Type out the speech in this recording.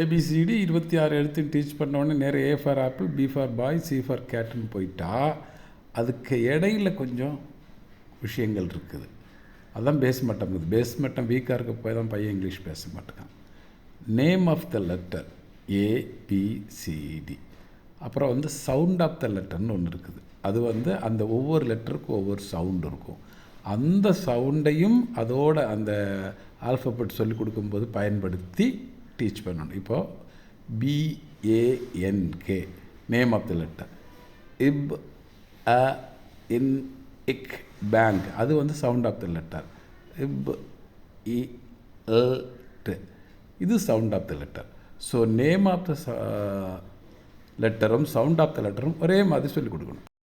ABCD 26 எழுத்து teach பண்ணோடனே நேராக A for apple, B for boy, C for கேட்டுன்னு போயிட்டா அதுக்கு இடையில கொஞ்சம் விஷயங்கள் இருக்குது. அதுதான் பேஸ் மட்டம். இது பேஸ் மட்டம் வீக்காக இருக்க போய் தான் பையன் இங்கிலீஷ் பேச மாட்டேங்கான். Name of the letter A B C D. அப்புறம் சவுண்ட் ஆஃப் த லெட்டர்னு ஒன்று இருக்குது. அது அந்த ஒவ்வொரு லெட்டருக்கும் ஒவ்வொரு சவுண்டு இருக்கும். அந்த சவுண்டையும் அதோட அந்த ஆல்ஃபபெட் சொல்லிக் கொடுக்கும்போது பயன்படுத்தி டீச் பண்ணணும். இப்போது B A N K name of the letter. If a இன் இக் பேங்க் அது சவுண்ட் ஆஃப் த லெட்டர். இப் இ எல் டு இது sound of the letter. So name of the லெட்டரும் சவுண்ட் ஆஃப் த லெட்டரும் ஒரே மாதிரி சொல்லிக் கொடுக்கணும்.